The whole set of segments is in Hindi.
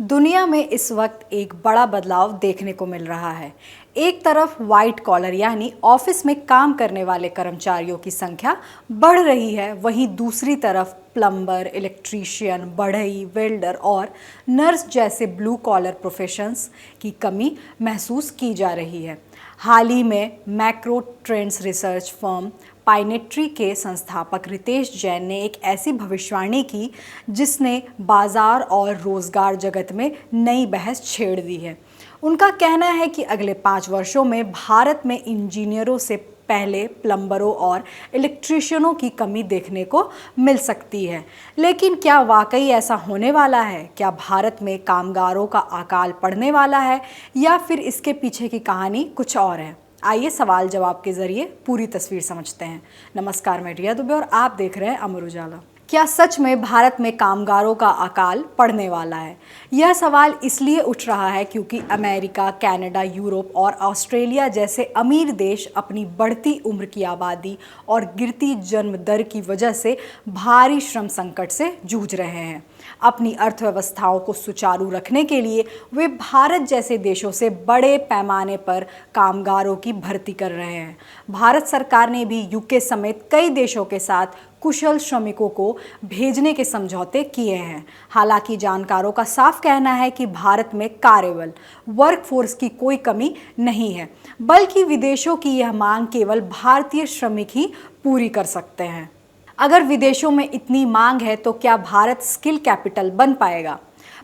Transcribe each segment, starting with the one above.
दुनिया में इस वक्त एक बड़ा बदलाव देखने को मिल रहा है। एक तरफ वाइट कॉलर यानी ऑफिस में काम करने वाले कर्मचारियों की संख्या बढ़ रही है, वहीं दूसरी तरफ प्लम्बर, इलेक्ट्रीशियन, बढ़ई, वेल्डर और नर्स जैसे ब्लू कॉलर प्रोफेशंस की कमी महसूस की जा रही है। हाल ही में मैक्रो ट्रेंड्स रिसर्च फर्म पाइनेट्री के संस्थापक रितेश जैन ने एक ऐसी भविष्यवाणी की जिसने बाजार और रोजगार जगत में नई बहस छेड़ दी है। उनका कहना है कि अगले 5 वर्षों में भारत में इंजीनियरों से पहले प्लम्बरों और इलेक्ट्रीशियनों की कमी देखने को मिल सकती है। लेकिन क्या वाकई ऐसा होने वाला है? क्या भारत में कामगारों का अकाल पड़ने वाला है या फिर इसके पीछे की कहानी कुछ और है? आइए सवाल जवाब के जरिए पूरी तस्वीर समझते हैं। नमस्कार, मैं रिया दुबे और आप देख रहे हैं अमर उजाला। क्या सच में भारत में कामगारों का अकाल पड़ने वाला है? यह सवाल इसलिए उठ रहा है क्योंकि अमेरिका, कनाडा, यूरोप और ऑस्ट्रेलिया जैसे अमीर देश अपनी बढ़ती उम्र की आबादी और गिरती जन्म दर की वजह से भारी श्रम संकट से जूझ रहे हैं। अपनी अर्थव्यवस्थाओं को सुचारू रखने के लिए वे भारत जैसे देशों से बड़े पैमाने पर कामगारों की भर्ती कर रहे हैं। भारत सरकार ने भी यूके समेत कई देशों के साथ कुशल श्रमिकों को भेजने के समझौते किए हैं। हालांकि जानकारों का साफ कहना है कि भारत में कार्यबल वर्कफोर्स की कोई कमी नहीं है, बल्कि विदेशों की यह मांग केवल भारतीय श्रमिक ही पूरी कर सकते हैं। अगर विदेशों में इतनी मांग है तो क्या भारत स्किल कैपिटल बन पाएगा?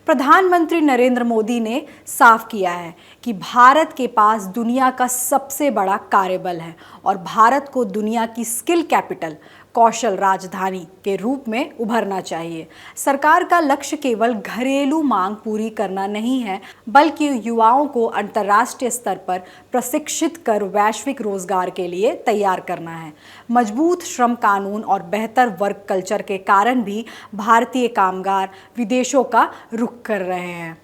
प्रधानमंत्री नरेंद्र मोदी ने साफ किया है कि भारत के पास दुनिया का सबसे बड़ा कार्यबल है और भारत को दुनिया की स्किल कैपिटल, कौशल राजधानी के रूप में उभरना चाहिए। सरकार का लक्ष्य केवल घरेलू मांग पूरी करना नहीं है, बल्कि युवाओं को अंतर्राष्ट्रीय स्तर पर प्रशिक्षित कर वैश्विक रोजगार के लिए तैयार करना है। मजबूत श्रम कानून और बेहतर वर्क कल्चर के कारण भी भारतीय कामगार विदेशों का रुख कर रहे हैं।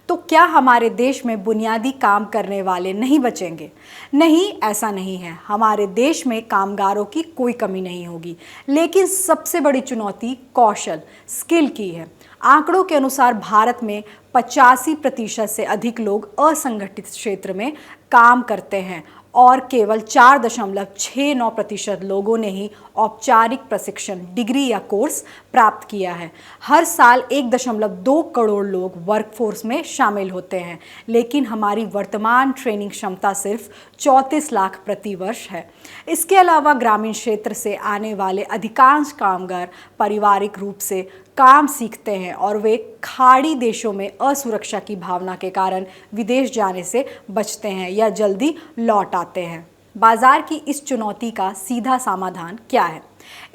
तो क्या हमारे देश में बुनियादी काम करने वाले नहीं बचेंगे? नहीं, ऐसा नहीं है। हमारे देश में कामगारों की कोई कमी नहीं होगी, लेकिन सबसे बड़ी चुनौती कौशल, स्किल की है। आंकड़ों के अनुसार भारत में 85% से अधिक लोग असंगठित क्षेत्र में काम करते हैं और केवल 4.69% लोगों ने ही औपचारिक प्रशिक्षण, डिग्री या कोर्स प्राप्त किया है। हर साल 1.2 करोड़ लोग वर्कफोर्स में शामिल होते हैं, लेकिन हमारी वर्तमान ट्रेनिंग क्षमता सिर्फ 34 लाख प्रति वर्ष है। इसके अलावा ग्रामीण क्षेत्र से आने वाले अधिकांश कामगार पारिवारिक रूप से काम सीखते हैं और वे खाड़ी देशों में असुरक्षा की भावना के कारण विदेश जाने से बचते हैं या जल्दी लौट आते हैं। बाजार की इस चुनौती का सीधा समाधान क्या है?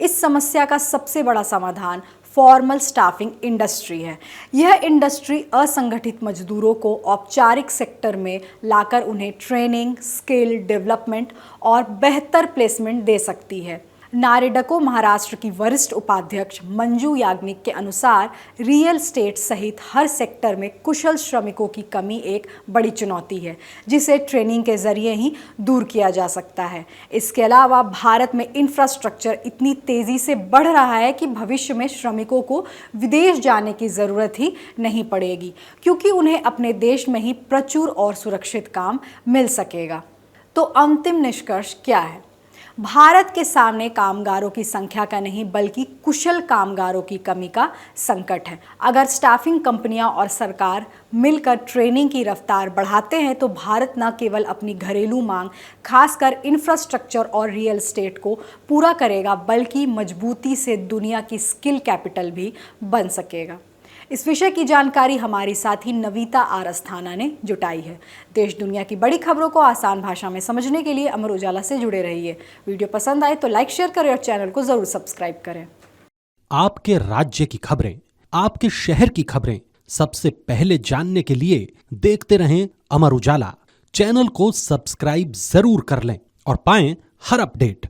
इस समस्या का सबसे बड़ा समाधान फॉर्मल स्टाफिंग इंडस्ट्री है। यह इंडस्ट्री असंगठित मजदूरों को औपचारिक सेक्टर में लाकर उन्हें ट्रेनिंग, स्किल डेवलपमेंट और बेहतर प्लेसमेंट दे सकती है। नारेडको महाराष्ट्र की वरिष्ठ उपाध्यक्ष मंजू याग्निक के अनुसार रियल एस्टेट सहित हर सेक्टर में कुशल श्रमिकों की कमी एक बड़ी चुनौती है, जिसे ट्रेनिंग के जरिए ही दूर किया जा सकता है। इसके अलावा भारत में इंफ्रास्ट्रक्चर इतनी तेजी से बढ़ रहा है कि भविष्य में श्रमिकों को विदेश जाने की ज़रूरत ही नहीं पड़ेगी, क्योंकि उन्हें अपने देश में ही प्रचुर और सुरक्षित काम मिल सकेगा। तो अंतिम निष्कर्ष क्या है? भारत के सामने कामगारों की संख्या का नहीं, बल्कि कुशल कामगारों की कमी का संकट है। अगर स्टाफिंग कंपनियां और सरकार मिलकर ट्रेनिंग की रफ्तार बढ़ाते हैं तो भारत न केवल अपनी घरेलू मांग, खासकर इंफ्रास्ट्रक्चर और रियल एस्टेट को पूरा करेगा, बल्कि मजबूती से दुनिया की स्किल कैपिटल भी बन सकेगा। इस विषय की जानकारी हमारी साथी नविता आर अस्थाना ने जुटाई है। देश दुनिया की बड़ी खबरों को आसान भाषा में समझने के लिए अमर उजाला से जुड़े रहिए। वीडियो पसंद आए तो लाइक, शेयर करें और चैनल को जरूर सब्सक्राइब करें। आपके राज्य की खबरें, आपके शहर की खबरें सबसे पहले जानने के लिए देखते रहें अमर उजाला। चैनल को सब्सक्राइब जरूर कर लें और पाएं हर अपडेट।